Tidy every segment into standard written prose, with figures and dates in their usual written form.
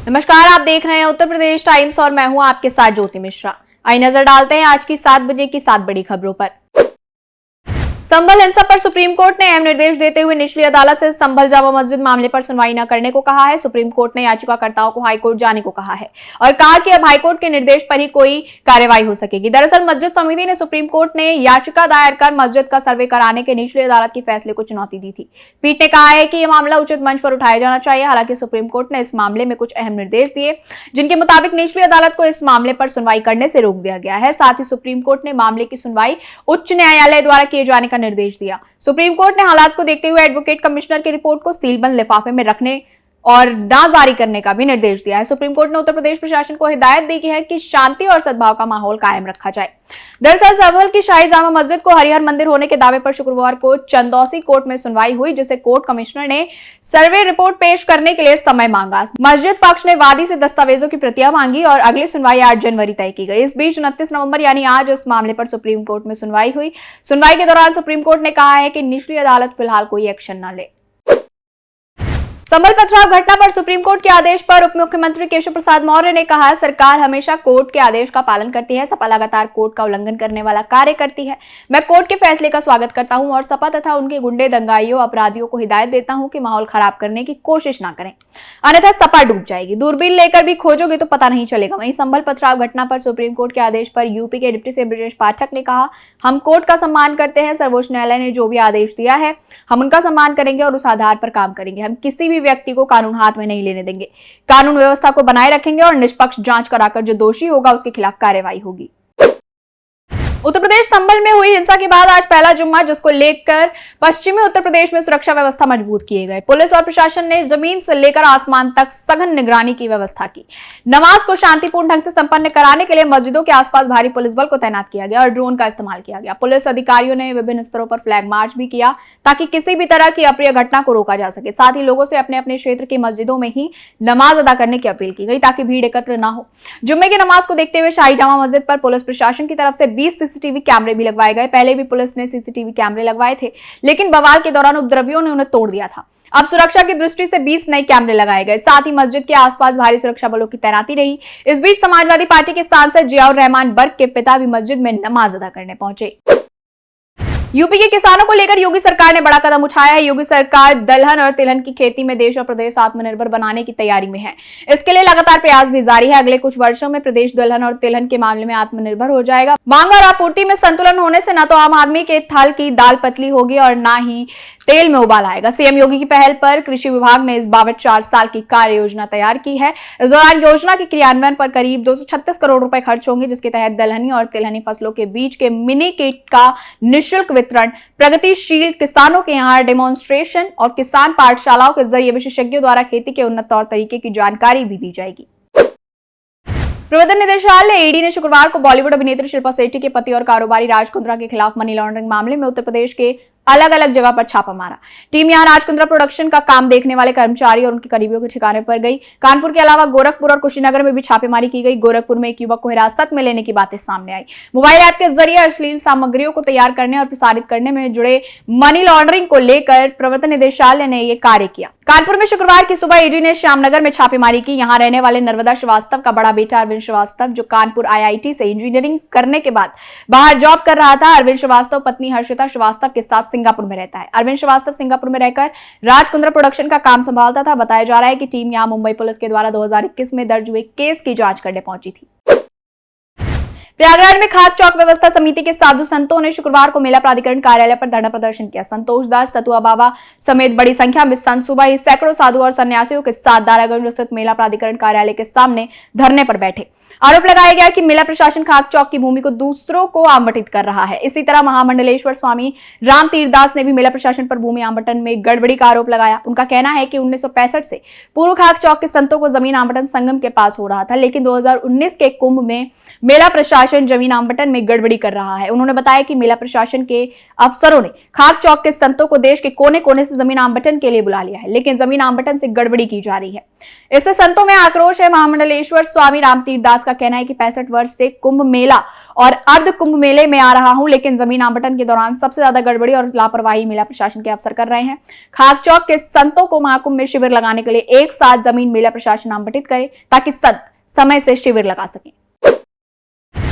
नमस्कार, आप देख रहे हैं उत्तर प्रदेश टाइम्स और मैं हूं आपके साथ ज्योति मिश्रा। आइए नजर डालते हैं आज की 7 बजे की 7 बड़ी खबरों पर। संभल हिंसा पर सुप्रीम कोर्ट ने अहम निर्देश देते हुए निचली अदालत से संभल जामा मस्जिद मामले पर सुनवाई न करने को कहा है। सुप्रीम कोर्ट ने याचिकाकर्ताओं को हाईकोर्ट जाने को कहा है और कहा कि अब हाईकोर्ट के निर्देश पर ही कोई कार्रवाई हो सकेगी। दरअसल मस्जिद समिति ने सुप्रीम कोर्ट ने याचिका दायर कर मस्जिद का सर्वे कराने के निचली अदालत के फैसले को चुनौती दी थी। पीठ ने कहा है कि यह मामला उचित मंच पर उठाया जाना चाहिए। हालांकि सुप्रीम कोर्ट ने इस मामले में कुछ अहम निर्देश दिए, जिनके मुताबिक निचली अदालत को इस मामले पर सुनवाई करने से रोक दिया गया है। साथ ही सुप्रीम कोर्ट ने मामले की सुनवाई उच्च न्यायालय द्वारा किए जाने का निर्देश दिया। सुप्रीम कोर्ट ने हालात को देखते हुए एडवोकेट कमिश्नर की रिपोर्ट को सीलबंद लिफाफे में रखने और ना जारी करने का भी निर्देश दिया है। सुप्रीम कोर्ट ने उत्तर प्रदेश प्रशासन को हिदायत दी है कि शांति और सद्भाव का माहौल कायम रखा जाए। दरअसल संभल की शाही जामा मस्जिद को हरिहर मंदिर होने के दावे पर शुक्रवार को चंदौसी कोर्ट में सुनवाई हुई, जिसे कोर्ट कमिश्नर ने सर्वे रिपोर्ट पेश करने के लिए समय मांगा। मस्जिद पक्ष ने वादी से दस्तावेजों की प्रतियां मांगी और अगली सुनवाई 8 जनवरी तय की गई। इस बीच 29 नवंबर यानी आज इस मामले पर सुप्रीम कोर्ट में सुनवाई हुई। सुनवाई के दौरान सुप्रीम कोर्ट ने कहा है कि निचली अदालत फिलहाल कोई एक्शन न ले। संभल पथराव घटना पर सुप्रीम कोर्ट के आदेश पर उप मुख्यमंत्री केशव प्रसाद मौर्य ने कहा, सरकार हमेशा कोर्ट के आदेश का पालन करती है। सपा लगातार कोर्ट का उल्लंघन करने वाला कार्य करती है। मैं कोर्ट के फैसले का स्वागत करता हूं और सपा तथा उनके गुंडे दंगाइयों अपराधियों को हिदायत देता हूं कि माहौल खराब करने की कोशिश ना करें, अन्यथा सपा डूब जाएगी। दूरबीन लेकर भी खोजोगे तो पता नहीं चलेगा। वहीं संभल पथराव घटना पर सुप्रीम कोर्ट के आदेश पर यूपी के डिप्टी सीएम ब्रजेश पाठक ने कहा, हम कोर्ट का सम्मान करते हैं। सर्वोच्च न्यायालय ने जो भी आदेश दिया है हम उनका सम्मान करेंगे और उस आधार पर काम करेंगे। हम किसी भी व्यक्ति को कानून हाथ में नहीं लेने देंगे। कानून व्यवस्था को बनाए रखेंगे और निष्पक्ष जांच कराकर जो दोषी होगा उसके खिलाफ कार्रवाई होगी। उत्तर प्रदेश संभल में हुई हिंसा के बाद आज पहला जुम्मा, जिसको लेकर पश्चिमी उत्तर प्रदेश में सुरक्षा व्यवस्था मजबूत किए गए। पुलिस और प्रशासन ने जमीन से लेकर आसमान तक सघन निगरानी की व्यवस्था की। नमाज को शांतिपूर्ण ढंग से संपन्न कराने के लिए मस्जिदों के आसपास भारी पुलिस बल को तैनात किया गया और ड्रोन का इस्तेमाल किया गया। पुलिस अधिकारियों ने विभिन्न स्तरों पर फ्लैग मार्च भी किया ताकि किसी भी तरह की अप्रिय घटना को रोका जा सके। साथ ही लोगों से अपने अपने क्षेत्र की मस्जिदों में ही नमाज अदा करने की अपील की गई ताकि भीड़ एकत्र न हो। जुम्मे की नमाज को देखते हुए शाही जामा मस्जिद पर पुलिस प्रशासन की तरफ से 20 सीसीटीवी कैमरे भी लगवाए गए। पहले भी पुलिस ने सीसीटीवी कैमरे लगवाए थे, लेकिन बवाल के दौरान उपद्रवियों ने उन्हें तोड़ दिया था। अब सुरक्षा की दृष्टि से 20 नए कैमरे लगाए गए। साथ ही मस्जिद के आसपास भारी सुरक्षा बलों की तैनाती रही। इस बीच समाजवादी पार्टी के सांसद जियाउर रहमान बर्क के पिता भी मस्जिद में नमाज अदा करने पहुंचे। यूपी के किसानों को लेकर योगी सरकार ने बड़ा कदम उठाया है। योगी सरकार दलहन और तिलहन की खेती में देश और प्रदेश आत्मनिर्भर बनाने की तैयारी में है। इसके लिए लगातार प्रयास भी जारी है। अगले कुछ वर्षों में प्रदेश दलहन और तिलहन के मामले में आत्मनिर्भर हो जाएगा। मांग और आपूर्ति में संतुलन होने से न तो आम आदमी के थाल की दाल पतली होगी और न ही तेल में उबाल आएगा। सीएम योगी की पहल पर कृषि विभाग ने इस बाबत 4 साल की कार्य योजना तैयार की है। इस दौरान योजना के क्रियान्वयन पर करीब 236 करोड़ रुपए खर्च होंगे, जिसके तहत दलहनी और तिलहनी फसलों के बीज के मिनी किट का निःशुल्क वितरण, प्रगतिशील किसानों के यहाँ डेमोन्स्ट्रेशन और किसान पाठशालाओं के जरिए विशेषज्ञों द्वारा खेती के उन्नत तौर तरीके की जानकारी भी दी जाएगी। प्रवर्तन निदेशालय ईडी ने शुक्रवार को बॉलीवुड अभिनेत्री शिल्पा शेट्टी के पति और कारोबारी राज कुंद्रा के खिलाफ मनी लॉन्ड्रिंग मामले में उत्तर प्रदेश के अलग अलग जगह पर छापा मारा। टीम यहां राज कुंद्रा प्रोडक्शन का काम देखने वाले कर्मचारी और उनके करीबियों के ठिकाने पर गई। कानपुर के अलावा गोरखपुर और कुशीनगर में भी छापेमारी की गई। गोरखपुर में एक युवक को हिरासत में लेने की बातें सामने आई। मोबाइल ऐप के जरिए अश्लील सामग्रियों को तैयार करने और प्रसारित करने में जुड़े मनी लॉन्ड्रिंग को लेकर प्रवर्तन निदेशालय ने यह कार्य किया। कानपुर में शुक्रवार की सुबह ईडी ने श्यामनगर में छापेमारी की। यहां रहने वाले नर्मदा श्रीवास्तव का बड़ा बेटा अरविंद श्रीवास्तव, जो कानपुर आईआईटी से इंजीनियरिंग करने के बाद बाहर जॉब कर रहा था। अरविंद श्रीवास्तव पत्नी हर्षिता श्रीवास्तव के साथ सिंगापुर में रहता है। अरविंद श्रीवास्तव सिंगापुर में रहकर राज कुंद्रा प्रोडक्शन का काम संभालता था। बताया जा रहा है कि टीम यहां मुंबई पुलिस के द्वारा 2021 में दर्ज हुए केस की जांच करने पहुंची थी। प्रयागराज में खाद चौक व्यवस्था समिति के साधु संतों ने शुक्रवार को मेला प्राधिकरण कार्यालय पर धरना प्रदर्शन किया। संतोष दास, सतुआ बाबा समेत बड़ी संख्या में संत सुबह ही सैकड़ों साधु और सन्यासियों के साथ दारागंज स्थित मेला प्राधिकरण कार्यालय के सामने धरने पर बैठे। आरोप लगाया गया कि मेला प्रशासन खाद चौक की भूमि को दूसरों को आवंटित कर रहा है। इसी तरह महामंडलेश्वर स्वामी राम तीर्थदास ने भी मेला प्रशासन पर भूमि आवंटन में गड़बड़ी का आरोप लगाया। उनका कहना है कि 1965 से पूर्व खाद चौक के संतों को जमीन आवंटन संगम के पास हो रहा था, लेकिन 2019 के कुंभ में मेला प्रशासन जमीन आवंटन में गड़बड़ी कर रहा है। उन्होंने बताया कि मेला प्रशासन के अफसरों ने खाद चौक के संतों को देश के कोने कोने से जमीन आवंटन के लिए बुला लिया है, लेकिन जमीन आवंटन से गड़बड़ी की जा रही है। इससे संतों में आक्रोश है। महामंडलेश्वर स्वामी राम तीर्थदास का कहना है कि 65 वर्ष से कुंभ मेला और अर्ध कुंभ मेले में आ रहा हूं, लेकिन जमीन आवंटन के दौरान सबसे ज्यादा गड़बड़ी और लापरवाही मेला प्रशासन के अफसर कर रहे हैं। खाक चौक के संतों को महाकुंभ में शिविर लगाने के लिए एक साथ जमीन मेला प्रशासन आवंटित करे ताकि संत समय से शिविर लगा सकें।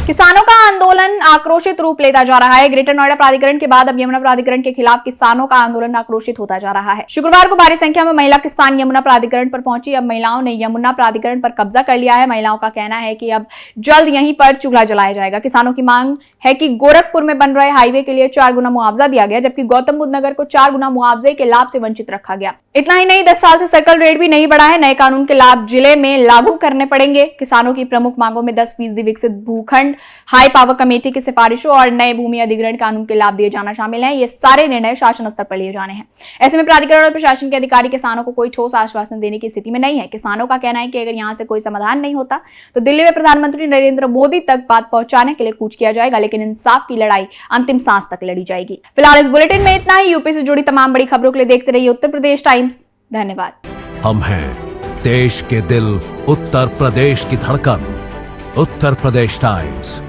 किसानों का आंदोलन आक्रोशित रूप लेता जा रहा है। ग्रेटर नोएडा प्राधिकरण के बाद अब यमुना प्राधिकरण के खिलाफ किसानों का आंदोलन आक्रोशित होता जा रहा है। शुक्रवार को भारी संख्या में महिला किसान यमुना प्राधिकरण पर पहुंची। अब महिलाओं ने यमुना प्राधिकरण पर कब्जा कर लिया है। महिलाओं का कहना है कि अब जल्द यहीं पर चूल्हा जलाया जाएगा। किसानों की मांग है कि गोरखपुर में बन रहे हाईवे के लिए 4 गुना मुआवजा दिया गया, जबकि गौतम बुद्ध नगर को 4 गुना मुआवजे के लाभ से वंचित रखा गया। इतना ही नहीं, 10 साल से सर्कल रेट भी नहीं बढ़ा है। नए कानून के लाभ जिले में लागू करने पड़ेंगे। किसानों की प्रमुख मांगों में 10% विकसित भूखंड, हाई पावर कमेटी की सिफारिशों और नए भूमि अधिग्रहण कानून के लाभ दिए जाना शामिल है। ये सारे निर्णय शासन स्तर पर लिए जाने हैं। ऐसे में प्राधिकरण और प्रशासन के अधिकारी किसानों को कोई ठोस आश्वासन देने की स्थिति में नहीं है। किसानों का कहना है कि अगर यहां से कोई समाधान नहीं होता तो दिल्ली में प्रधानमंत्री नरेंद्र मोदी तक बात पहुंचाने के लिए कूच किया जाएगा, लेकिन इंसाफ की लड़ाई अंतिम सांस तक लड़ी जाएगी। फिलहाल इस बुलेटिन में इतना ही। यूपी से जुड़ी तमाम बड़ी खबरों के लिए देखते रहिए उत्तर प्रदेश टाइम्स। धन्यवाद। हम हैं देश के दिल, उत्तर प्रदेश की धड़कन, उत्तर प्रदेश टाइम्स।